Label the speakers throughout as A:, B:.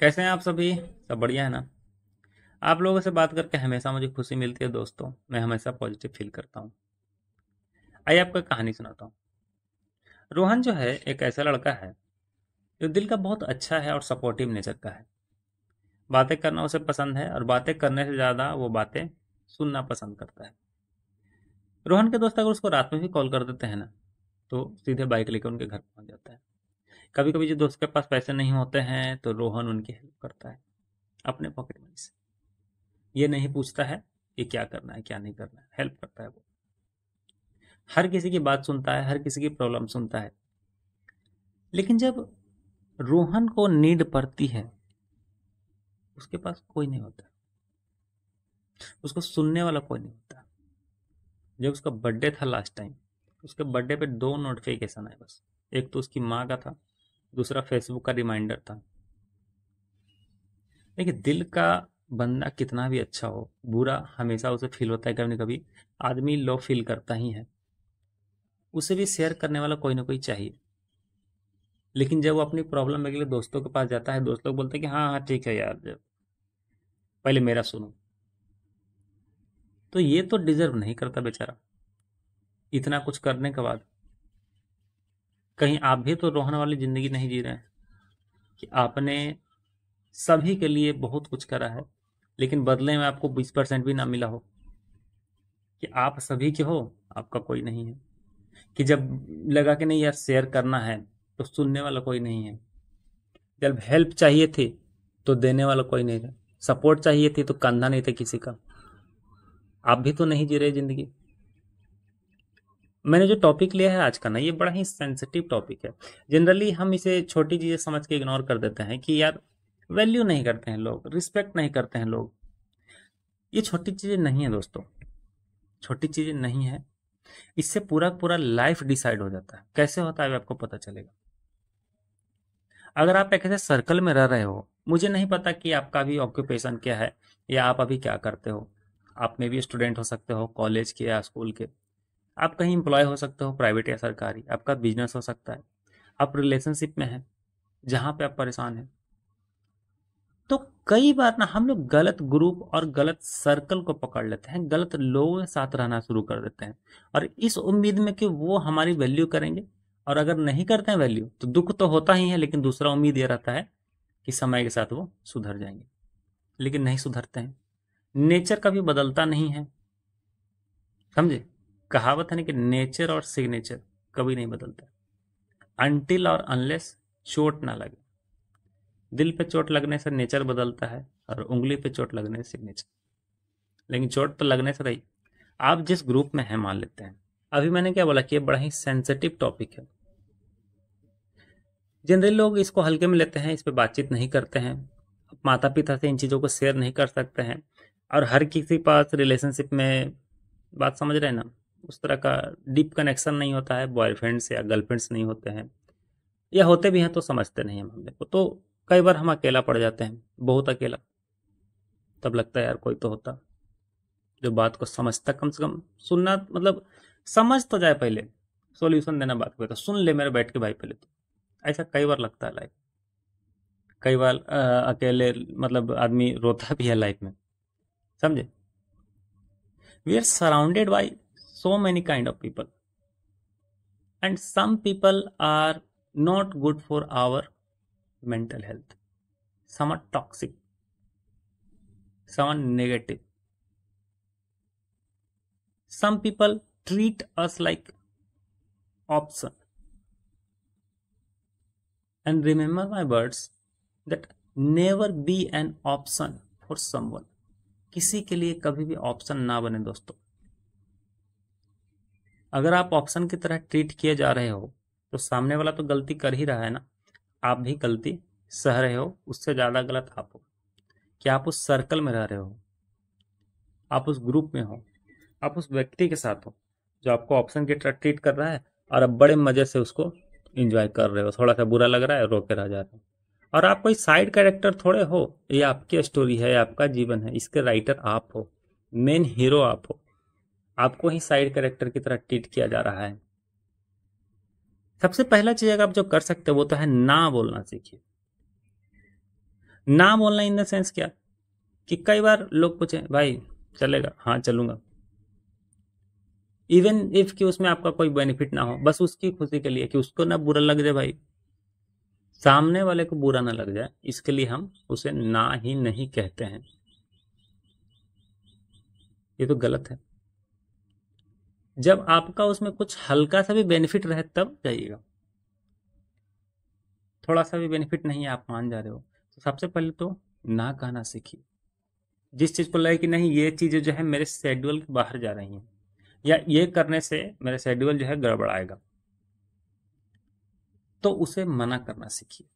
A: कैसे हैं आप सभी। सब बढ़िया है ना। आप लोगों से बात करके हमेशा मुझे खुशी मिलती है दोस्तों। मैं हमेशा पॉजिटिव फील करता हूँ। आइए आपको एक कहानी सुनाता हूँ। रोहन जो है एक ऐसा लड़का है जो दिल का बहुत अच्छा है और सपोर्टिव नेचर का है। बातें करना उसे पसंद है और बातें करने से ज़्यादा वो बातें सुनना पसंद करता है। रोहन के दोस्त अगर उसको रात में भी कॉल कर देते हैं ना, तो सीधे बाइक लेकर उनके घर पहुंच जाता है। कभी कभी जो दोस्त के पास पैसे नहीं होते हैं तो रोहन उनकी हेल्प करता है अपने पॉकेट मनी से। ये नहीं पूछता है कि क्या करना है क्या नहीं करना है, हेल्प करता है वो। हर किसी की बात सुनता है, हर किसी की प्रॉब्लम सुनता है। लेकिन जब रोहन को नीड पड़ती है, उसके पास कोई नहीं होता, उसको सुनने वाला कोई नहीं होता। जब उसका बर्थडे था लास्ट टाइम, उसके बर्थडे पे दो नोटिफिकेशन आए बस। एक तो उसकी माँ का था, दूसरा फेसबुक का रिमाइंडर था। देखिए, दिल का बंदा कितना भी अच्छा हो, बुरा हमेशा उसे फील होता है। कभी ना कभी आदमी लो फील करता ही है। उसे भी शेयर करने वाला कोई ना कोई चाहिए। लेकिन जब वो अपनी प्रॉब्लम के लिए दोस्तों के पास जाता है, दोस्त लोग बोलते हैं कि हाँ हाँ ठीक है यार, जब पहले मेरा सुनो। तो ये तो डिजर्व नहीं करता बेचारा। इतना कुछ करने के बाद कहीं आप भी तो रोहन वाली जिंदगी नहीं जी रहे हैं कि आपने सभी के लिए बहुत कुछ करा है, लेकिन बदले में आपको 20% भी ना मिला हो। कि आप सभी के हो, आपका कोई नहीं है। कि जब लगा कि नहीं यार शेयर करना है, तो सुनने वाला कोई नहीं है। जब हेल्प चाहिए थी तो देने वाला कोई नहीं था। सपोर्ट चाहिए थी तो कंधा नहीं था किसी का। आप भी तो नहीं जी रहे जिंदगी। मैंने जो टॉपिक लिया है आज का ना, ये बड़ा ही सेंसिटिव टॉपिक है। जनरली हम इसे छोटी चीजें समझ के इग्नोर कर देते हैं कि यार वैल्यू नहीं करते हैं लोग, रिस्पेक्ट नहीं करते हैं लोग। ये छोटी चीजें नहीं है दोस्तों, छोटी चीजें नहीं है। इससे पूरा पूरा लाइफ डिसाइड हो जाता है। कैसे होता है आपको पता चलेगा। अगर आप एक ऐसे सर्कल में रह रहे हो, मुझे नहीं पता कि आपका भी ऑक्यूपेशन क्या है या आप अभी क्या करते हो। आप में भी स्टूडेंट हो सकते हो, कॉलेज के या स्कूल के। आप कहीं एम्प्लॉय हो सकते हो, प्राइवेट या सरकारी। आपका बिजनेस हो सकता है। आप रिलेशनशिप में हैं जहां पे आप परेशान हैं। तो कई बार ना हम लोग गलत ग्रुप और गलत सर्कल को पकड़ लेते हैं, गलत लोगों के साथ रहना शुरू कर देते हैं, और इस उम्मीद में कि वो हमारी वैल्यू करेंगे। और अगर नहीं करते हैं वैल्यू तो दुख तो होता ही है, लेकिन दूसरा उम्मीद ये रहता है कि समय के साथ वो सुधर जाएंगे। लेकिन नहीं सुधरते हैं। नेचर कभी बदलता नहीं है, समझे। कहावत है ना कि नेचर और सिग्नेचर कभी नहीं बदलता, अनटिल और अनलेस चोट ना लगे। दिल पे चोट लगने से नेचर बदलता है, और उंगली पे चोट लगने से सिग्नेचर। लेकिन चोट तो लगने से रही। आप जिस ग्रुप में हैं मान लेते हैं, अभी मैंने क्या बोला कि ये बड़ा ही सेंसिटिव टॉपिक है। जनरली लोग इसको हल्के में लेते हैं, इस पर बातचीत नहीं करते हैं। माता पिता से इन चीज़ों को शेयर नहीं कर सकते हैं। और हर किसी के पास रिलेशनशिप में, बात समझ रहे हैं ना, उस तरह का डीप कनेक्शन नहीं होता है। बॉयफ्रेंड से या गर्लफ्रेंड्स नहीं होते हैं, या होते भी हैं तो समझते नहीं है मामले को। तो कई बार हम अकेला पड़ जाते हैं, बहुत अकेला। तब लगता है यार कोई तो होता जो बात को समझता, कम से कम सुनना, मतलब समझ तो जाए पहले, सॉल्यूशन देना बात को, तो सुन ले मेरे बैठ के भाई पहले तो। ऐसा कई बार लगता है लाइफ। कई बार अकेले मतलब आदमी रोता भी है लाइफ में, समझे। We are surrounded by so many kind of people, and some people are not good for our mental health. Some are toxic, some are negative. Some people treat us like option. And remember my words, that never be an option for someone. किसी के लिए कभी भी option ना बने दोस्तों। अगर आप ऑप्शन की तरह ट्रीट किए जा रहे हो, तो सामने वाला तो गलती कर ही रहा है ना। आप भी गलती सह रहे हो, उससे ज़्यादा गलत आप हो। कि आप उस सर्कल में रह रहे हो, आप उस ग्रुप में हो, आप उस व्यक्ति के साथ हो जो आपको ऑप्शन की तरह ट्रीट कर रहा है, और अब बड़े मजे से उसको एंजॉय कर रहे हो। थोड़ा सा बुरा लग रहा है, रो के रह जा रहे हो। और आप कोई साइड कैरेक्टर थोड़े हो। ये आपकी स्टोरी है, आपका जीवन है, इसके राइटर आप हो, मेन हीरो आप हो। आपको ही साइड कैरेक्टर की तरह ट्रीट किया जा रहा है। सबसे पहला चीज अगर आप जो कर सकते हो वो तो है ना बोलना सीखिए। ना बोलना इन द सेंस क्या, कि कई बार लोग पूछे भाई चलेगा, हाँ चलूंगा, इवन इफ कि उसमें आपका कोई बेनिफिट ना हो, बस उसकी खुशी के लिए कि उसको ना बुरा लग जाए भाई, सामने वाले को बुरा ना लग जाए, इसके लिए हम उसे ना ही नहीं कहते हैं। ये तो गलत है। जब आपका उसमें कुछ हल्का सा भी बेनिफिट रहे तब जाइएगा, थोड़ा सा भी बेनिफिट नहीं है, आप मान जा रहे हो, तो सबसे पहले तो ना कहना सीखिए। जिस चीज को लगे कि नहीं ये चीजें जो है मेरे शेड्यूल के बाहर जा रही हैं, या ये करने से मेरा शेड्यूल जो है गड़बड़ाएगा, तो उसे मना करना सीखिए।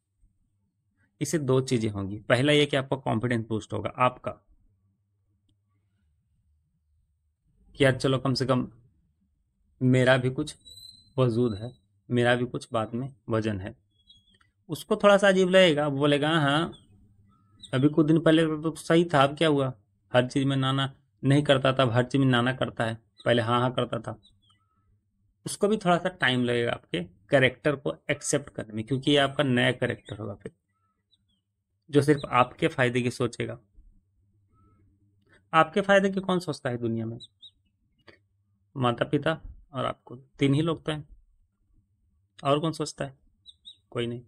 A: इससे दो चीजें होंगी, पहला ये कि आपका कॉन्फिडेंस बूस्ट होगा आपका, कि यार चलो कम से कम मेरा भी कुछ वजूद है, मेरा भी कुछ बात में वजन है। उसको थोड़ा सा अजीब लगेगा, वो बोलेगा हाँ अभी कुछ दिन पहले तो सही था, अब क्या हुआ, हर चीज में नाना नहीं करता था, अब हर चीज में नाना करता है, पहले हाँ हाँ करता था। उसको भी थोड़ा सा टाइम लगेगा आपके कैरेक्टर को एक्सेप्ट करने में, क्योंकि ये आपका नया कैरेक्टर होगा फिर, जो सिर्फ आपके फायदे की सोचेगा। आपके फायदे की कौन सोचता है दुनिया में, माता पिता और आपको, तीन ही लोग तो हैं, और कौन सोचता है, कोई नहीं।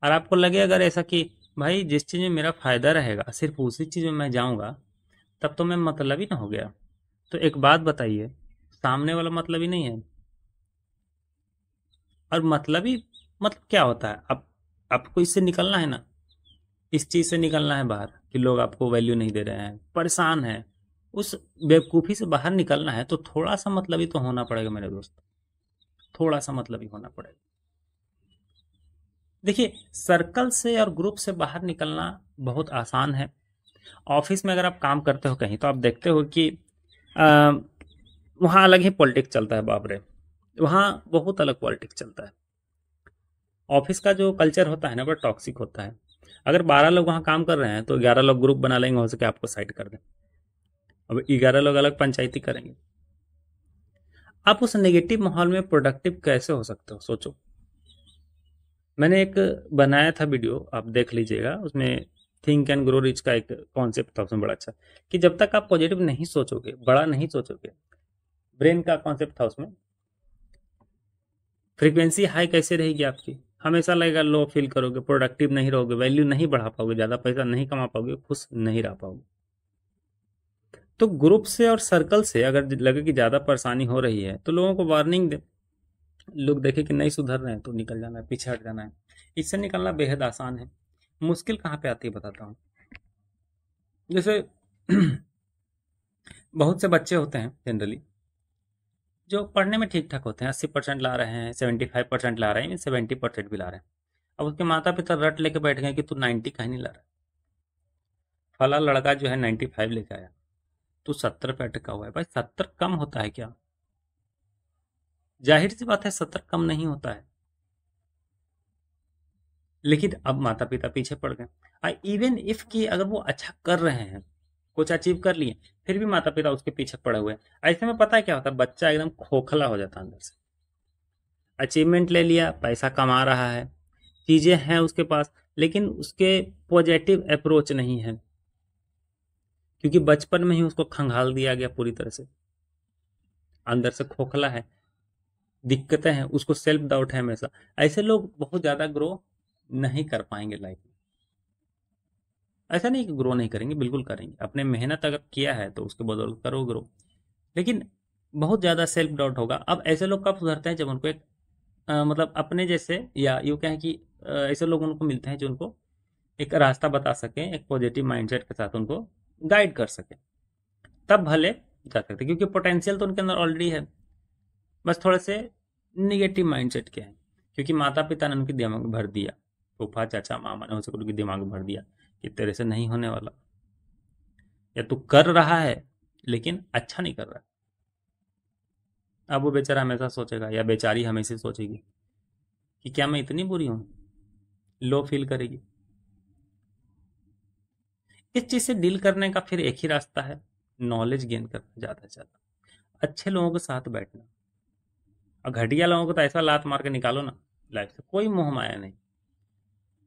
A: और आपको लगे अगर ऐसा कि भाई जिस चीज़ में मेरा फायदा रहेगा सिर्फ उसी चीज़ में मैं जाऊंगा, तब तो मैं मतलबी ना हो गया। तो एक बात बताइए, सामने वाला मतलबी नहीं है, और मतलबी मतलब क्या होता है, अब आपको इससे निकलना है ना, इस चीज़ से निकलना है बाहर, कि लोग आपको वैल्यू नहीं दे रहे हैं, परेशान है, उस बेवकूफ़ी से बाहर निकलना है, तो थोड़ा सा मतलबी तो होना पड़ेगा मेरे दोस्त, थोड़ा सा मतलबी होना पड़ेगा। देखिए, सर्कल से और ग्रुप से बाहर निकलना बहुत आसान है। ऑफिस में अगर आप काम करते हो कहीं, तो आप देखते हो कि आ, वहाँ अलग ही पॉलिटिक्स चलता है, बाप रे, वहाँ बहुत अलग पॉलिटिक्स चलता है। ऑफिस का जो कल्चर होता है ना, बड़ा टॉक्सिक होता है। अगर 12 लोग वहाँ काम कर रहे हैं तो 11 लोग ग्रुप बना लेंगे, हो सके आपको साइड कर दें, अब 11 लोग अलग पंचायती करेंगे। आप उस नेगेटिव माहौल में प्रोडक्टिव कैसे हो सकते हो, सोचो। मैंने एक बनाया था वीडियो, आप देख लीजिएगा, उसमें थिंक एंड ग्रो रिच का एक कॉन्सेप्ट था उसमें बड़ा अच्छा, कि जब तक आप पॉजिटिव नहीं सोचोगे, बड़ा नहीं सोचोगे, ब्रेन का कॉन्सेप्ट था उसमें, फ्रीक्वेंसी हाई कैसे रहेगी आपकी, हमेशा लगेगा, लो फील करोगे, प्रोडक्टिव नहीं रहोगे, वैल्यू नहीं बढ़ा पाओगे, ज़्यादा पैसा नहीं कमा पाओगे, खुश नहीं रह पाओगे। तो ग्रुप से और सर्कल से अगर लगे कि ज़्यादा परेशानी हो रही है, तो लोगों को वार्निंग दे, लोग देखे कि नहीं सुधर रहे हैं तो निकल जाना है, पीछे हट जाना है। इससे निकलना बेहद आसान है। मुश्किल कहाँ पे आती है बताता हूँ। जैसे बहुत से बच्चे होते हैं जनरली, जो पढ़ने में ठीक ठाक होते हैं, 80% ला रहे हैं, 75% ला रहे हैं, 70% भी ला रहे हैं। अब उसके माता पिता रट लेके बैठ गए कि तू 90 कहीं नहीं ला रहा, फला लड़का जो है 95 लेके आया, तू 70 पे अटका हुआ है। भाई 70 कम होता है क्या, जाहिर सी बात है 70 कम नहीं होता है। लेकिन अब माता पिता पीछे पड़ गए। इवन इफ कि अगर वो अच्छा कर रहे हैं, कुछ अचीव कर लिए, फिर भी माता पिता उसके पीछे पड़े हुए हैं। ऐसे में पता है क्या होता है, बच्चा एकदम खोखला हो जाता है अंदर से। अचीवमेंट ले लिया, पैसा कमा रहा है, चीजें हैं उसके पास, लेकिन उसके पॉजिटिव अप्रोच नहीं है, क्योंकि बचपन में ही उसको खंगाल दिया गया पूरी तरह से। अंदर से खोखला है, दिक्कतें हैं, उसको सेल्फ डाउट है हमेशा। ऐसे लोग बहुत ज्यादा ग्रो नहीं कर पाएंगे लाइफ में। ऐसा नहीं कि ग्रो नहीं करेंगे, बिल्कुल करेंगे, अपने मेहनत अगर किया है तो उसके बदौलत करो ग्रो, लेकिन बहुत ज़्यादा सेल्फ डाउट होगा। अब ऐसे लोग कब सुधरते हैं, जब उनको एक मतलब अपने जैसे, या यूँ कहें कि ऐसे लोग उनको मिलते हैं जो उनको एक रास्ता बता सकें, एक पॉजिटिव माइंडसेट के साथ उनको गाइड कर सके, तब भले जा सकते हैं, क्योंकि पोटेंशियल तो उनके अंदर ऑलरेडी है, बस थोड़े से निगेटिव माइंडसेट के हैं, क्योंकि माता पिता ने उनके दिमाग में भर दिया, फूफा चाचा मामा ने उनसे उनके दिमाग में भर दिया कि तेरे से नहीं होने वाला, या तू कर रहा है लेकिन अच्छा नहीं कर रहा है। अब वो बेचारा हमेशा सोचेगा, या बेचारी हमेशा सोचेगी कि क्या मैं इतनी बुरी हूं, लो फील करेगी। इस चीज से डील करने का फिर एक ही रास्ता है, नॉलेज गेन करना ज्यादा से ज्यादा, अच्छे लोगों के साथ बैठना। और घटिया लोगों को तो ऐसा लात मार के निकालो ना लाइफ से, कोई मोह माया नहीं।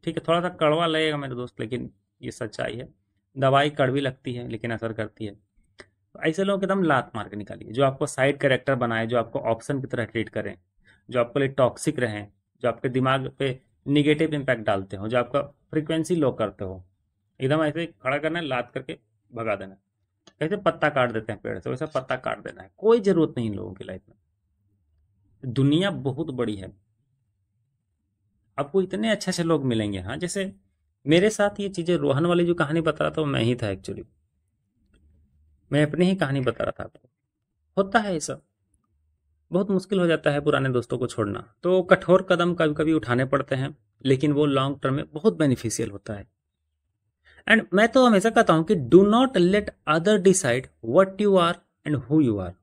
A: ठीक है, थोड़ा सा कड़वा लगेगा मेरे दोस्त, लेकिन ये सच्चाई है। दवाई कड़वी लगती है लेकिन असर करती है। तो ऐसे लोग एकदम लात मार के निकालिए, जो आपको साइड कैरेक्टर बनाए, जो आपको ऑप्शन की तरह ट्रीट करें, जो आपके लिए टॉक्सिक रहें, जो आपके दिमाग पे निगेटिव इम्पैक्ट डालते हो, जो आपका फ्रीक्वेंसी लो करते हो, एकदम ऐसे खड़ा करना है, लात करके भगा देना है। कैसे पत्ता काट देते हैं पेड़ से, वैसा पत्ता काट देना है। कोई जरूरत नहीं इन लोगों की लाइफ में। दुनिया बहुत बड़ी है, आपको इतने अच्छे अच्छे लोग मिलेंगे। हाँ, जैसे मेरे साथ ये चीजें, रोहन वाली जो कहानी बता रहा था वो मैं ही था एक्चुअली। मैं अपनी ही कहानी बता रहा था आपको। होता है ऐसा, बहुत मुश्किल हो जाता है पुराने दोस्तों को छोड़ना, तो कठोर कदम कभी कभी उठाने पड़ते हैं, लेकिन वो लॉन्ग टर्म में बहुत बेनिफिशियल होता है। एंड मैं तो हमेशा कहता हूं कि do not let other decide what you are and who you are.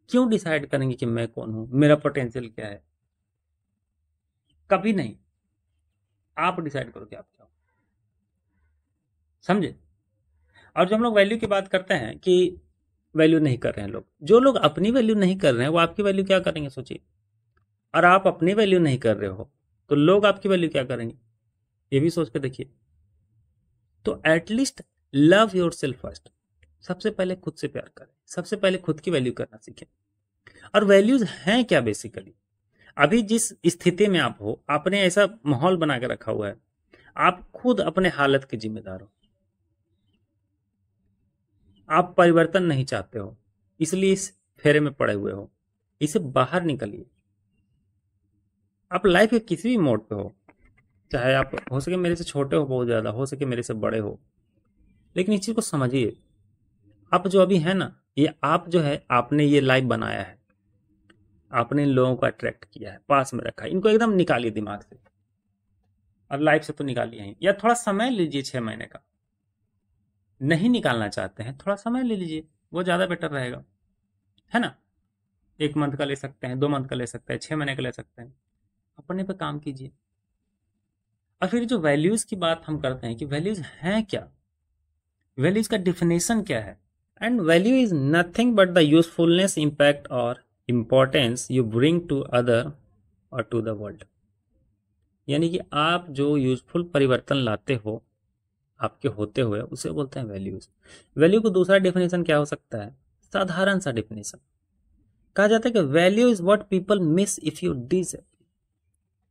A: क्यों डिसाइड करेंगे कि मैं कौन हूं, मेरा पोटेंशियल क्या है? कभी नहीं। आप डिसाइड करो कि आप क्या हो। समझे? और जब हम लोग वैल्यू की बात करते हैं कि वैल्यू नहीं कर रहे हैं लोग, जो लोग अपनी वैल्यू नहीं कर रहे हैं वो आपकी वैल्यू क्या करेंगे, सोचिए। और आप अपनी वैल्यू नहीं कर रहे हो तो लोग आपकी वैल्यू क्या करेंगे, ये भी सोच के देखिए। तो at least love your self first. सबसे पहले खुद से प्यार करें, सबसे पहले खुद की वैल्यू करना सीखें। और वैल्यूज हैं क्या बेसिकली? अभी जिस स्थिति में आप हो, आपने ऐसा माहौल बना के रखा हुआ है, आप खुद अपने हालत के जिम्मेदार हो। आप परिवर्तन नहीं चाहते हो, इसलिए इस फेरे में पड़े हुए हो। इसे बाहर निकलिए। आप लाइफ के किसी भी मोड पे हो, चाहे आप हो सके मेरे से छोटे हो, बहुत ज्यादा हो सके मेरे से बड़े हो, लेकिन इस चीज को समझिए। आप जो अभी है ना, ये आप जो है, आपने ये लाइफ बनाया है, आपने इन लोगों को अट्रैक्ट किया है, पास में रखा है, इनको एकदम निकालिए दिमाग से। और लाइफ से तो निकालिए ही, या थोड़ा समय लीजिए 6 महीने का। नहीं निकालना चाहते हैं, थोड़ा समय ले लीजिए, वो ज्यादा बेटर रहेगा, है ना? 1 मंथ का ले सकते हैं, 2 मंथ का ले सकते हैं, 6 महीने का ले सकते हैं। अपने पे काम कीजिए। और फिर जो वैल्यूज की बात हम करते हैं कि वैल्यूज हैं क्या, वैल्यूज का डिफिनेशन क्या है? And value is nothing but the usefulness, impact और importance you bring to other और टू द वर्ल्ड। यानी कि आप जो यूजफुल परिवर्तन लाते हो आपके होते हुए, उसे बोलते हैं वैल्यूज। वैल्यू को दूसरा डेफिनेशन क्या हो सकता है? साधारण सा डेफिनेशन, कहा जाता है कि value is what people miss if you this.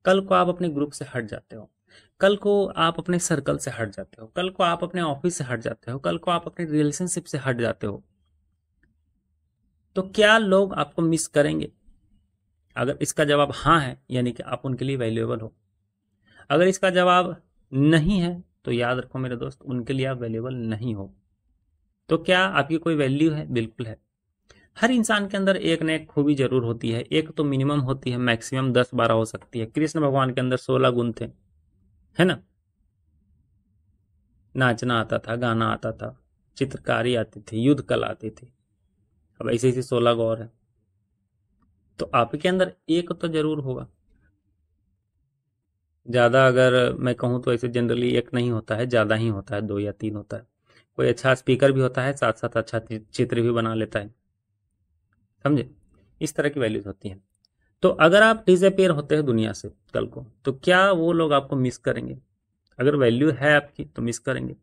A: कल को आप अपने ग्रुप से हट जाते हो, कल को आप अपने सर्कल से हट जाते हो, कल को आप अपने ऑफिस से हट जाते हो, कल को आप अपने रिलेशनशिप से हट जाते हो, तो क्या लोग आपको मिस करेंगे? अगर इसका जवाब हाँ है, यानी कि आप उनके लिए वैल्यूएबल हो। अगर इसका जवाब नहीं है, तो याद रखो मेरे दोस्त, उनके लिए आप वैल्यूएबल नहीं हो। तो क्या आपकी कोई वैल्यू है? बिल्कुल है। हर इंसान के अंदर एक न एक खूबी जरूर होती है, एक तो मिनिमम होती है, मैक्सिमम 10-12 हो सकती है। कृष्ण भगवान के अंदर 16 गुण थे, है ना? नाचना आता था, गाना आता था, चित्रकारी आती थी, युद्ध कला आती थी। अब ऐसे ऐसे 16 गौर है, तो आपके अंदर एक तो जरूर होगा। ज्यादा अगर मैं कहूँ तो ऐसे जनरली एक नहीं होता है, ज्यादा ही होता है, 2 या 3 होता है। कोई अच्छा स्पीकर भी होता है, साथ साथ अच्छा चित्र भी बना लेता है। समझे? इस तरह की वैल्यूज होती हैं। तो अगर आप डिसअपियर होते हैं दुनिया से कल को, तो क्या वो लोग आपको मिस करेंगे? अगर वैल्यू है आपकी तो मिस करेंगे।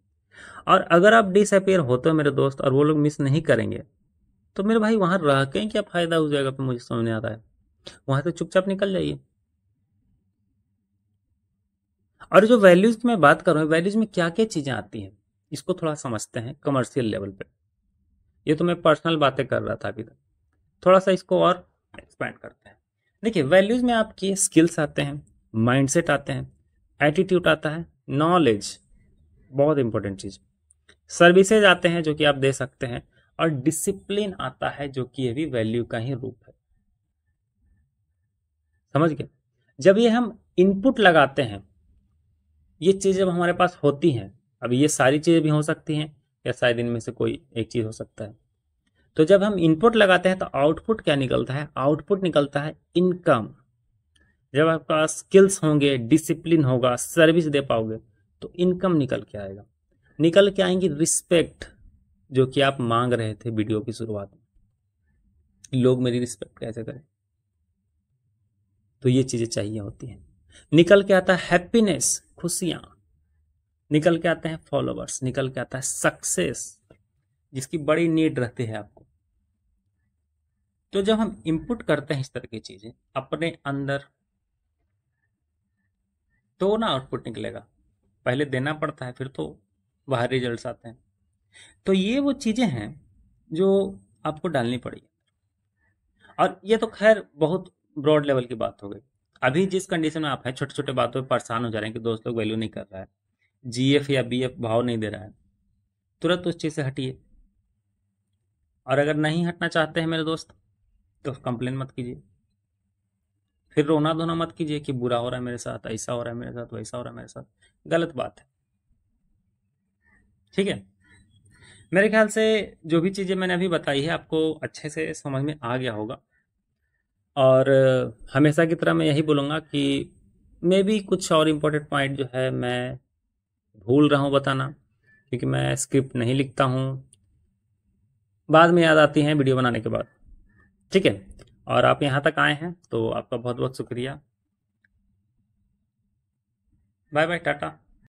A: और अगर आप डिसअपियर होते हो मेरे दोस्त, और वो लोग मिस नहीं करेंगे, तो मेरे भाई वहां रह के क्या फायदा हो जाएगा? तो मुझे समझ नहीं आता है। वहां से चुपचाप निकल जाइए। और जो वैल्यूज की मैं बात कर रहा हूँ, वैल्यूज में क्या क्या चीजें आती हैं, इसको थोड़ा समझते हैं कमर्शियल लेवल पे। ये तो मैं पर्सनल बातें कर रहा था अभी तक, थोड़ा सा इसको और एक्सपैंड करते हैं। देखिए, वैल्यूज में आपकी स्किल्स आते हैं, माइंडसेट आते हैं, एटीट्यूड आता है, नॉलेज, बहुत इंपॉर्टेंट चीज, सर्विसेज आते हैं जो कि आप दे सकते हैं, और डिसिप्लिन आता है जो कि ये भी वैल्यू का ही रूप है। समझ गए? जब ये हम इनपुट लगाते हैं, ये चीज़ जब हमारे पास होती हैं, अब ये सारी चीज़ें भी हो सकती हैं, या शायद इनमें से कोई एक चीज़ हो सकता है। तो जब हम इनपुट लगाते हैं तो आउटपुट क्या निकलता है? आउटपुट निकलता है इनकम। जब आपके पास स्किल्स होंगे, डिसिप्लिन होगा, सर्विस दे पाओगे, तो इनकम निकल के आएगा। निकल के आएंगी रिस्पेक्ट, जो कि आप मांग रहे थे वीडियो की शुरुआत में, लोग मेरी रिस्पेक्ट कैसे करें। तो ये चीज़ें चाहिए होती हैं। निकल के आता है हैप्पीनेस, खुशियाँ। निकल के आते हैं फॉलोवर्स, निकल के आता है सक्सेस, जिसकी बड़ी नीड रहती है आपको। तो जब हम इनपुट करते हैं इस तरह की चीजें अपने अंदर, तो ना आउटपुट निकलेगा। पहले देना पड़ता है, फिर तो बाहर रिजल्ट्स आते हैं। तो ये वो चीजें हैं जो आपको डालनी पड़ी। और ये तो खैर बहुत ब्रॉड लेवल की बात हो गई। अभी जिस कंडीशन में आप हैं, छोटे छोटे बातों पे परेशान हो जा रहे हैं कि दोस्त लोग वैल्यू नहीं कर रहा है, जीएफ या बीएफ भाव नहीं दे रहा है, तुरंत उस चीज से हटिए। और अगर नहीं हटना चाहते हैं मेरे दोस्त, तो कंप्लेन मत कीजिए, फिर रोना धोना मत कीजिए कि बुरा हो रहा है मेरे साथ, ऐसा हो रहा है मेरे साथ, वैसा हो रहा है मेरे साथ। गलत बात है। ठीक है। मेरे ख्याल से जो भी चीज़ें मैंने अभी बताई है आपको अच्छे से समझ में आ गया होगा। और हमेशा की तरह मैं यही बोलूँगा कि मे भी कुछ और इम्पोर्टेंट पॉइंट जो है मैं भूल रहा हूँ बताना, क्योंकि मैं स्क्रिप्ट नहीं लिखता हूँ, बाद में याद आती हैं वीडियो बनाने के बाद। ठीक है। और आप यहाँ तक आए हैं तो आपका बहुत बहुत शुक्रिया। Bye bye, Tata.